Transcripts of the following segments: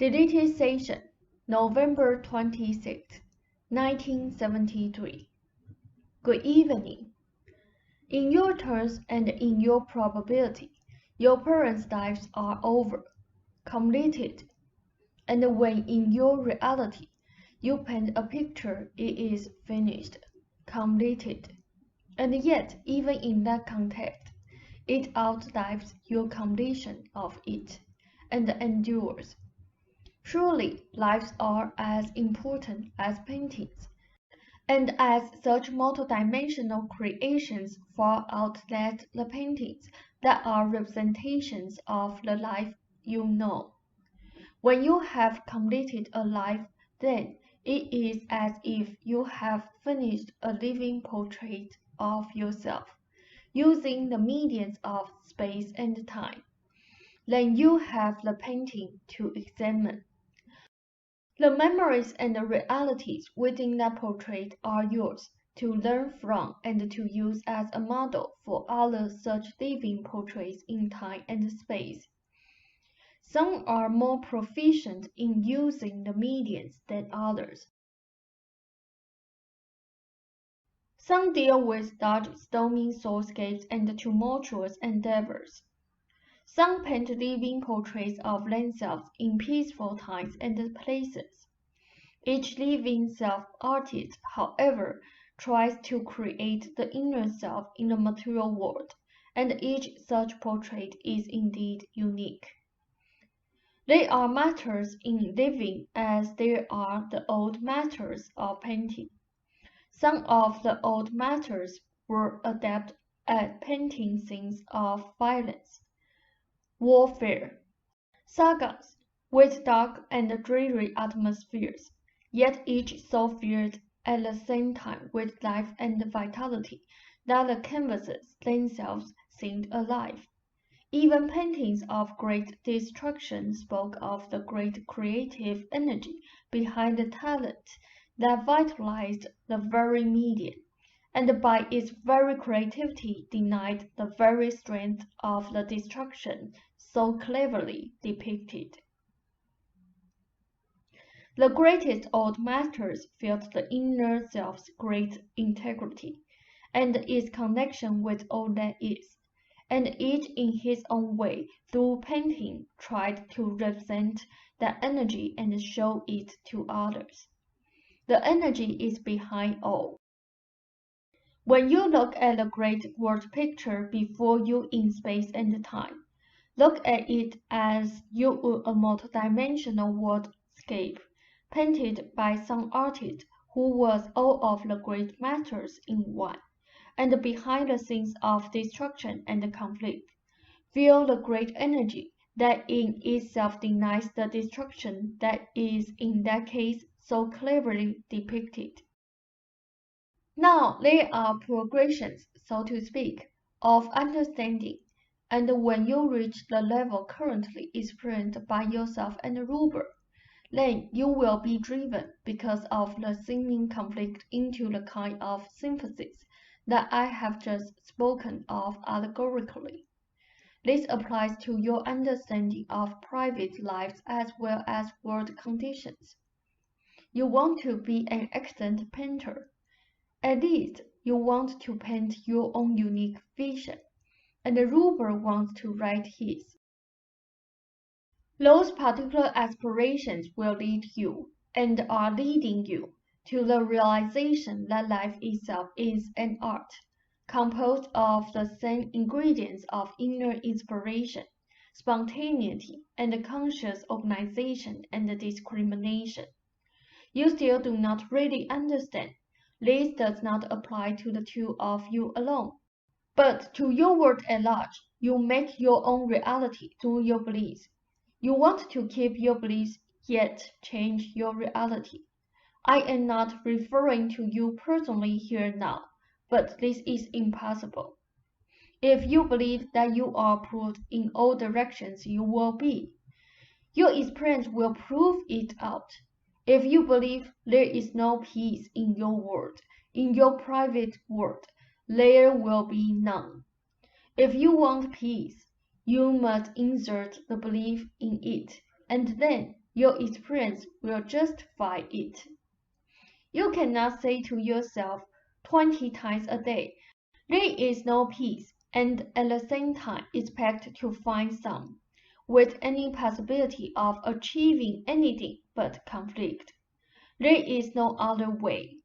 Deleted Session, November 26, 1973. Good evening. In your terms and in your probability, your parents' lives are over, completed. And when in your reality, you paint a picture, it is finished, completed. And yet, even in that context, it outlives your completion of it, and endures. Surely, lives are as important as paintings, and as such multidimensional creations far outlet the paintings that are representations of the life you know. When you have completed a life, then it is as if you have finished a living portrait of yourself, using the mediums of space and time. Then you have the painting to examine. The memories and the realities within that portrait are yours to learn from and to use as a model for other such living portraits in time and space. Some are more proficient in using the mediums than others. Some deal with large stormy soulscapes and tumultuous endeavors. Some paint living portraits of themselves in peaceful times and places. Each living self-artist, however, tries to create the inner self in the material world, and each such portrait is indeed unique. They are masters in living as there are the old masters of painting. Some of the old masters were adept at painting scenes of violence, warfare, sagas with dark and dreary atmospheres, yet each so filled at the same time with life and vitality that the canvases themselves seemed alive. Even paintings of great destruction spoke of the great creative energy behind the talent that vitalized the very medium, and by its very creativity denied the very strength of the destruction so cleverly depicted. The greatest old masters felt the inner self's great integrity, and its connection with all that is, and each in his own way, through painting, tried to represent that energy and show it to others. The energy is behind all. When you look at the great word picture before you in space and time, look at it as you would a multidimensional worldscape painted by some artist who was all of the great masters in one, and behind the scenes of destruction and conflict, feel the great energy that in itself denies the destruction that is in that case so cleverly depicted. Now there are progressions, so to speak, of understanding, and when you reach the level currently experienced by yourself and Ruber, then you will be driven because of the seeming conflict into the kind of synthesis that I have just spoken of allegorically. This applies to your understanding of private lives as well as world conditions. You want to be an excellent painter. At least you want to paint your own unique vision, and Ruber wants to write his. Those particular aspirations will lead you, and are leading you, to the realization that life itself is an art, composed of the same ingredients of inner inspiration, spontaneity, and conscious organization and discrimination. You still do not really understand. This does not apply to the two of you alone, but to your world at large. You make your own reality through your beliefs. You want to keep your beliefs, yet change your reality. I am not referring to you personally here now, but this is impossible. If you believe that you are pulled in all directions, you will be. Your experience will prove it out. If you believe there is no peace in your world, in your private world, there will be none. If you want peace, you must insert the belief in it and then your experience will justify it. You cannot say to yourself 20 times a day, there is no peace, and at the same time expect to find some, with any possibility of achieving anything but conflict. There is no other way.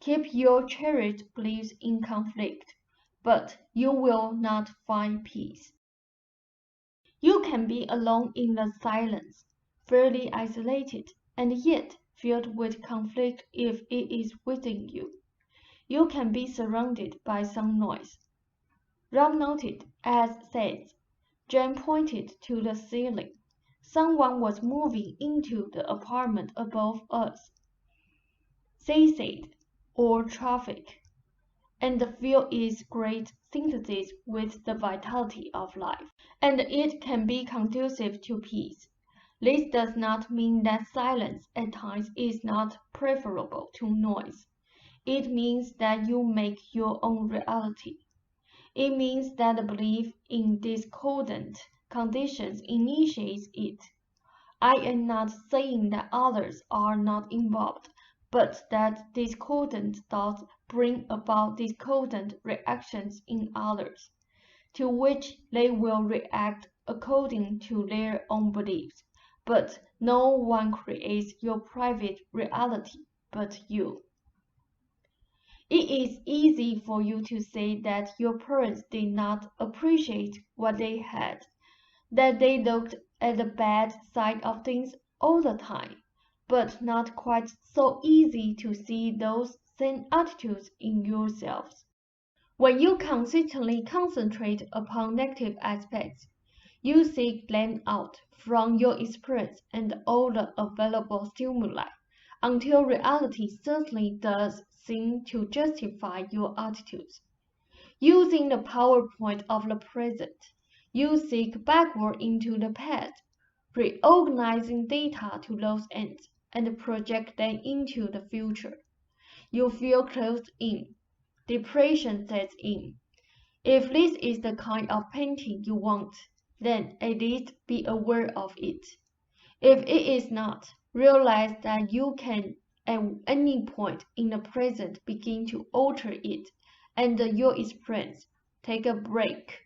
Keep your cherished beliefs in conflict, but you will not find peace. You can be alone in the silence, fairly isolated, and yet filled with conflict if it is within you. You can be surrounded by some noise. Rob noted, as Seth. Jane pointed to the ceiling. Someone was moving into the apartment above us. They said, or traffic, and the feel is great synthesis with the vitality of life, and it can be conducive to peace. This does not mean that silence at times is not preferable to noise. It means that you make your own reality. It means that the belief in discordant conditions initiates it. I am not saying that others are not involved, but that discordant thoughts bring about discordant reactions in others, to which they will react according to their own beliefs. But no one creates your private reality but you. It is easy for you to say that your parents did not appreciate what they had, that they looked at the bad side of things all the time, but not quite so easy to see those same attitudes in yourselves. When you consistently concentrate upon negative aspects, you seek them out from your experience and all the available stimuli, until reality certainly does seem to justify your attitudes. Using the PowerPoint of the present, you seek backward into the past, reorganizing data to those ends, and project them into the future. You feel closed in. Depression sets in. If this is the kind of painting you want, then at least be aware of it. If it is not, realize that you can at any point in the present begin to alter it and your experience. Take a break.